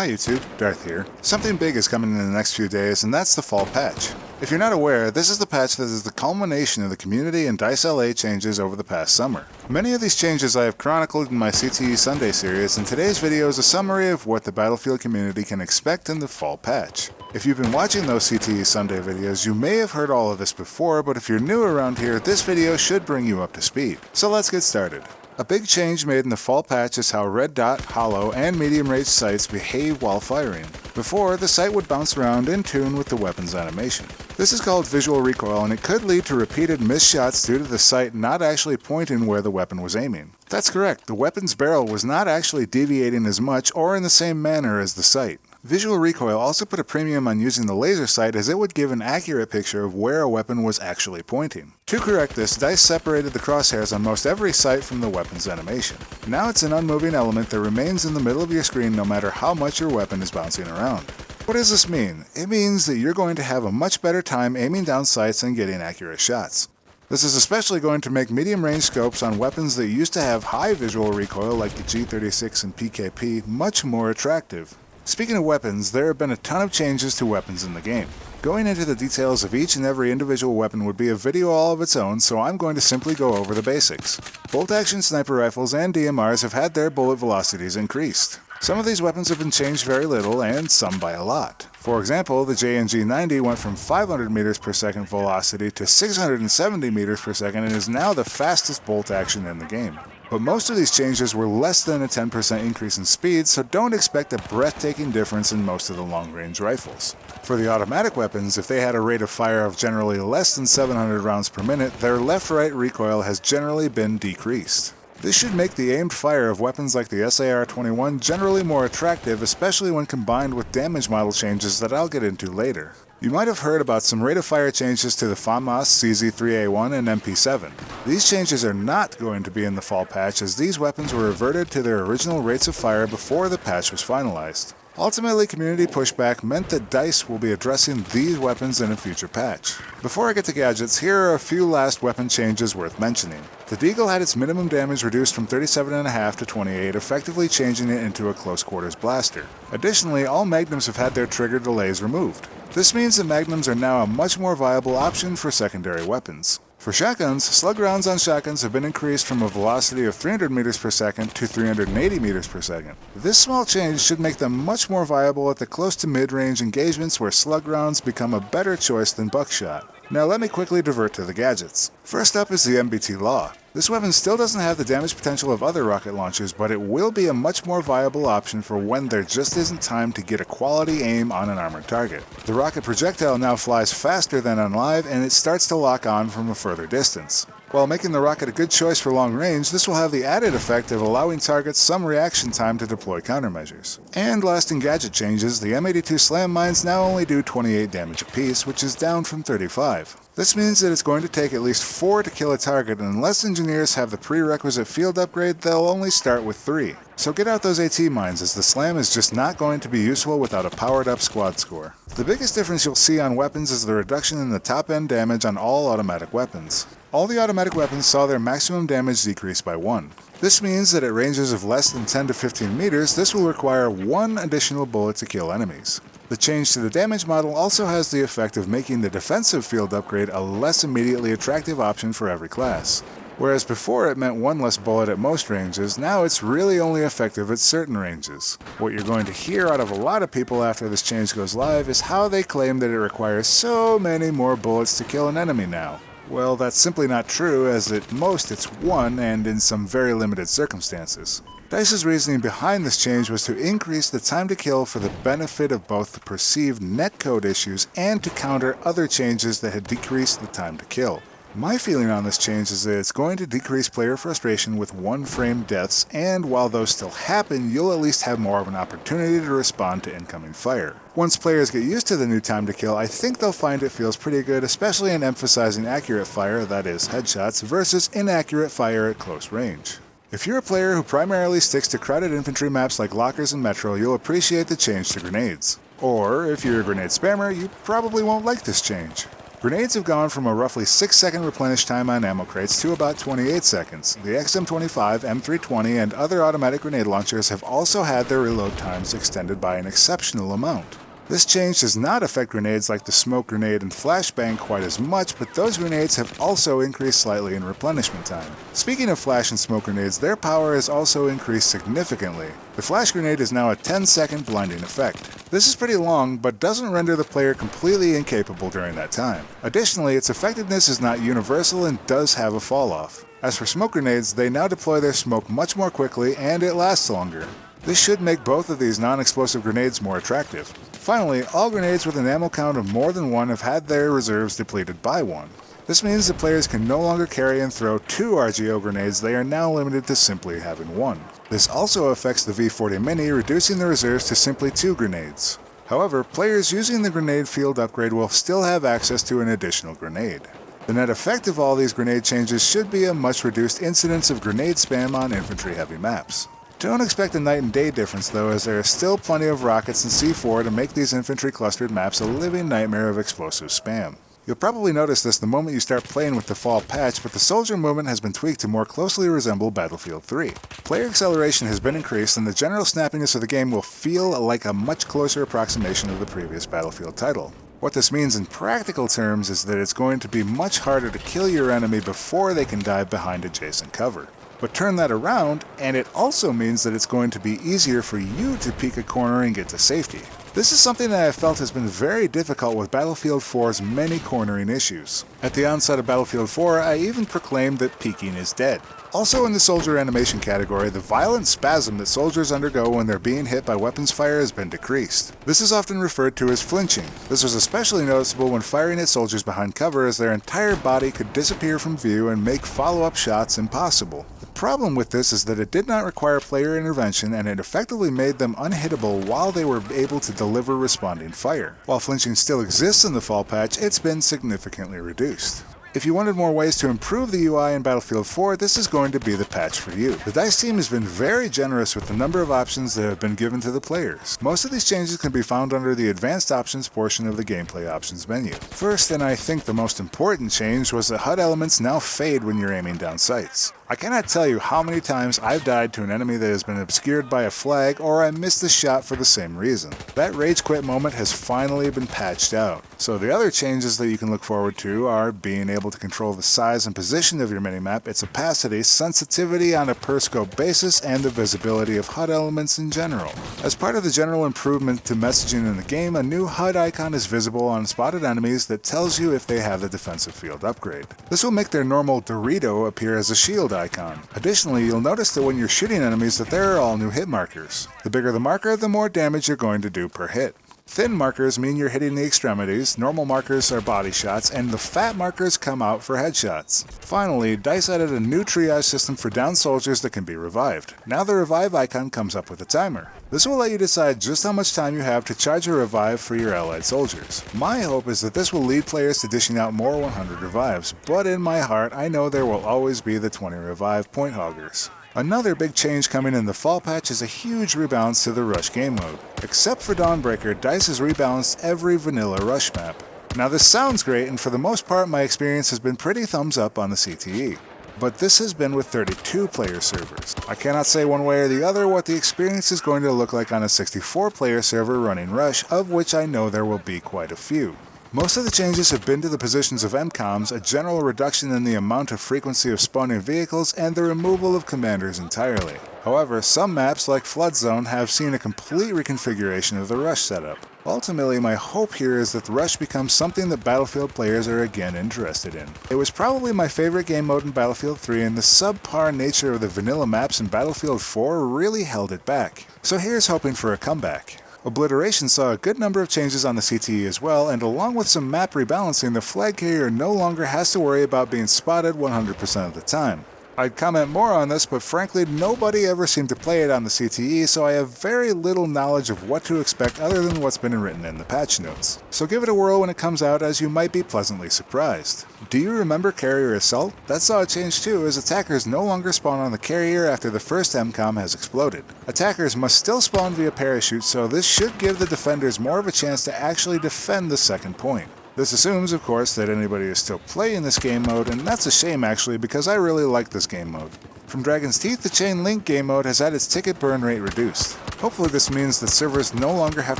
Hi YouTube, Darth here. Something big is coming in the next few days, and that's the fall patch. If you're not aware, this is the patch that is the culmination of the community and Dice LA changes over the past summer. Many of these changes I have chronicled in my CTE Sunday series, and today's video is a summary of what the Battlefield community can expect in the fall patch. If you've been watching those CTE Sunday videos, you may have heard all of this before, but if you're new around here, this video should bring you up to speed. So let's get started. A big change made in the fall patch is how red dot, hollow, and medium range sights behave while firing. Before, the sight would bounce around in tune with the weapon's animation. This is called visual recoil, and it could lead to repeated missed shots due to the sight not actually pointing where the weapon was aiming. That's correct, the weapon's barrel was not actually deviating as much or in the same manner as the sight. Visual recoil also put a premium on using the laser sight, as it would give an accurate picture of where a weapon was actually pointing. To correct this, DICE separated the crosshairs on most every sight from the weapon's animation. Now it's an unmoving element that remains in the middle of your screen no matter how much your weapon is bouncing around. What does this mean? It means that you're going to have a much better time aiming down sights and getting accurate shots. This is especially going to make medium-range scopes on weapons that used to have high visual recoil like the G36 and PKP much more attractive. Speaking of weapons, there have been a ton of changes to weapons in the game. Going into the details of each and every individual weapon would be a video all of its own, so I'm going to simply go over the basics. Bolt-action sniper rifles and DMRs have had their bullet velocities increased. Some of these weapons have been changed very little, and some by a lot. For example, the JNG-90 went from 500 meters per second velocity to 670 meters per second and is now the fastest bolt action in the game. But most of these changes were less than a 10% increase in speed, so don't expect a breathtaking difference in most of the long-range rifles. For the automatic weapons, if they had a rate of fire of generally less than 700 rounds per minute, their left-right recoil has generally been decreased. This should make the aimed fire of weapons like the SAR-21 generally more attractive, especially when combined with damage model changes that I'll get into later. You might have heard about some rate of fire changes to the FAMAS, CZ3A1, and MP7. These changes are not going to be in the fall patch, as these weapons were reverted to their original rates of fire before the patch was finalized. Ultimately, community pushback meant that DICE will be addressing these weapons in a future patch. Before I get to gadgets, here are a few last weapon changes worth mentioning. The Deagle had its minimum damage reduced from 37.5 to 28, effectively changing it into a close quarters blaster. Additionally, all magnums have had their trigger delays removed. This means that magnums are now a much more viable option for secondary weapons. For shotguns, slug rounds on shotguns have been increased from a velocity of 300 meters per second to 380 meters per second. This small change should make them much more viable at the close to mid-range engagements where slug rounds become a better choice than buckshot. Now let me quickly divert to the gadgets. First up is the MBT Law. This weapon still doesn't have the damage potential of other rocket launchers, but it will be a much more viable option for when there just isn't time to get a quality aim on an armored target. The rocket projectile now flies faster than on live, and it starts to lock on from a further distance. While making the rocket a good choice for long range, this will have the added effect of allowing targets some reaction time to deploy countermeasures. And last in gadget changes, the M82 slam mines now only do 28 damage apiece, which is down from 35. This means that it's going to take at least 4 to kill a target, and unless engineers have the prerequisite field upgrade, they'll only start with 3. So get out those AT mines, as the slam is just not going to be useful without a powered up squad score. The biggest difference you'll see on weapons is the reduction in the top end damage on all automatic weapons. All the automatic weapons saw their maximum damage decrease by 1. This means that at ranges of less than 10 to 15 meters, this will require 1 additional bullet to kill enemies. The change to the damage model also has the effect of making the defensive field upgrade a less immediately attractive option for every class. Whereas before it meant 1 less bullet at most ranges, now it's really only effective at certain ranges. What you're going to hear out of a lot of people after this change goes live is how they claim that it requires so many more bullets to kill an enemy now. Well, that's simply not true, as at most it's 1, and in some very limited circumstances. DICE's reasoning behind this change was to increase the time to kill for the benefit of both the perceived netcode issues and to counter other changes that had decreased the time to kill. My feeling on this change is that it's going to decrease player frustration with one-frame deaths, and while those still happen, you'll at least have more of an opportunity to respond to incoming fire. Once players get used to the new time to kill, I think they'll find it feels pretty good, especially in emphasizing accurate fire, that is, headshots, versus inaccurate fire at close range. If you're a player who primarily sticks to crowded infantry maps like Lockers and Metro, you'll appreciate the change to grenades. Or, if you're a grenade spammer, you probably won't like this change. Grenades have gone from a roughly 6-second replenish time on ammo crates to about 28 seconds. The XM25, M320, and other automatic grenade launchers have also had their reload times extended by an exceptional amount. This change does not affect grenades like the smoke grenade and flashbang quite as much, but those grenades have also increased slightly in replenishment time. Speaking of flash and smoke grenades, their power has also increased significantly. The flash grenade is now a 10-second blinding effect. This is pretty long, but doesn't render the player completely incapable during that time. Additionally, its effectiveness is not universal and does have a fall-off. As for smoke grenades, they now deploy their smoke much more quickly and it lasts longer. This should make both of these non-explosive grenades more attractive. Finally, all grenades with an ammo count of more than 1 have had their reserves depleted by 1. This means that players can no longer carry and throw 2 RGO grenades, they are now limited to simply having 1. This also affects the V40 Mini, reducing the reserves to simply 2 grenades. However, players using the grenade field upgrade will still have access to an additional grenade. The net effect of all these grenade changes should be a much reduced incidence of grenade spam on infantry-heavy maps. Don't expect a night and day difference though, as there are still plenty of rockets and C4 to make these infantry clustered maps a living nightmare of explosive spam. You'll probably notice this the moment you start playing with the fall patch, but the soldier movement has been tweaked to more closely resemble Battlefield 3. Player acceleration has been increased and the general snappiness of the game will feel like a much closer approximation of the previous Battlefield title. What this means in practical terms is that it's going to be much harder to kill your enemy before they can dive behind adjacent cover. But turn that around, and it also means that it's going to be easier for you to peek a corner and get to safety. This is something that I felt has been very difficult with Battlefield 4's many cornering issues. At the onset of Battlefield 4, I even proclaimed that peeking is dead. Also in the soldier animation category, the violent spasm that soldiers undergo when they're being hit by weapons fire has been decreased. This is often referred to as flinching. This was especially noticeable when firing at soldiers behind cover, as their entire body could disappear from view and make follow-up shots impossible. The problem with this is that it did not require player intervention and it effectively made them unhittable while they were able to deliver responding fire. While flinching still exists in the fall patch, it's been significantly reduced. If you wanted more ways to improve the UI in Battlefield 4, this is going to be the patch for you. The DICE team has been very generous with the number of options that have been given to the players. Most of these changes can be found under the Advanced Options portion of the Gameplay Options menu. First, and I think the most important change, was that HUD elements now fade when you're aiming down sights. I cannot tell you how many times I've died to an enemy that has been obscured by a flag, or I missed a shot for the same reason. That rage quit moment has finally been patched out. So the other changes that you can look forward to are being able to control the size and position of your minimap, its opacity, sensitivity on a per scope basis, and the visibility of HUD elements in general. As part of the general improvement to messaging in the game, a new HUD icon is visible on spotted enemies that tells you if they have the defensive field upgrade. This will make their normal Dorito appear as a shield icon. Additionally, you'll notice that when you're shooting enemies that there are all new hit markers. The bigger the marker, the more damage you're going to do per hit. Thin markers mean you're hitting the extremities, normal markers are body shots, and the fat markers come out for headshots. Finally, DICE added a new triage system for downed soldiers that can be revived. Now the revive icon comes up with a timer. This will let you decide just how much time you have to charge a revive for your allied soldiers. My hope is that this will lead players to dishing out more 100 revives, but in my heart I know there will always be the 20 revive point hoggers. Another big change coming in the fall patch is a huge rebalance to the Rush game mode. Except for Dawnbreaker, DICE has rebalanced every vanilla Rush map. Now this sounds great, and for the most part my experience has been pretty thumbs up on the CTE. But this has been with 32 player servers. I cannot say one way or the other what the experience is going to look like on a 64 player server running Rush, of which I know there will be quite a few. Most of the changes have been to the positions of MCOMs, a general reduction in the amount of frequency of spawning vehicles, and the removal of commanders entirely. However, some maps like Flood Zone have seen a complete reconfiguration of the Rush setup. Ultimately, my hope here is that the Rush becomes something that Battlefield players are again interested in. It was probably my favorite game mode in Battlefield 3, and the subpar nature of the vanilla maps in Battlefield 4 really held it back. So here's hoping for a comeback. Obliteration saw a good number of changes on the CTE as well, and along with some map rebalancing, the flag carrier no longer has to worry about being spotted 100% of the time. I'd comment more on this, but frankly nobody ever seemed to play it on the CTE, so I have very little knowledge of what to expect other than what's been written in the patch notes. So give it a whirl when it comes out, as you might be pleasantly surprised. Do you remember Carrier Assault? That saw a change too, as attackers no longer spawn on the carrier after the first MCOM has exploded. Attackers must still spawn via parachute, so this should give the defenders more of a chance to actually defend the second point. This assumes, of course, that anybody is still playing this game mode, and that's a shame actually because I really like this game mode. From Dragon's Teeth, the Chain Link game mode has had its ticket burn rate reduced. Hopefully this means that servers no longer have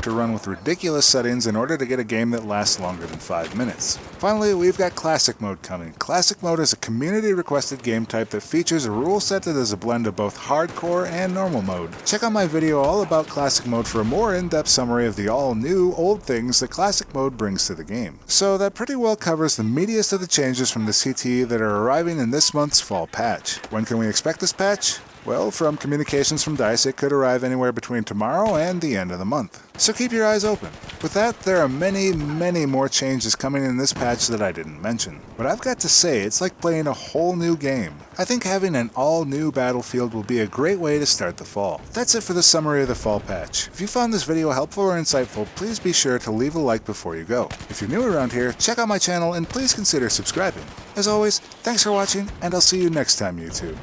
to run with ridiculous settings in order to get a game that lasts longer than 5 minutes. Finally, we've got Classic Mode coming. Classic Mode is a community-requested game type that features a rule set that is a blend of both hardcore and normal mode. Check out my video all about Classic Mode for a more in-depth summary of the all-new, old things that Classic Mode brings to the game. So that pretty well covers the meatiest of the changes from the CTE that are arriving in this month's fall patch. When can we expect this patch? Well, from communications from DICE, it could arrive anywhere between tomorrow and the end of the month. So keep your eyes open. With that, there are many more changes coming in this patch that I didn't mention. But I've got to say, it's like playing a whole new game. I think having an all-new Battlefield will be a great way to start the fall. That's it for the summary of the fall patch. If you found this video helpful or insightful, please be sure to leave a like before you go. If you're new around here, check out my channel and please consider subscribing. As always, thanks for watching, and I'll see you next time, YouTube.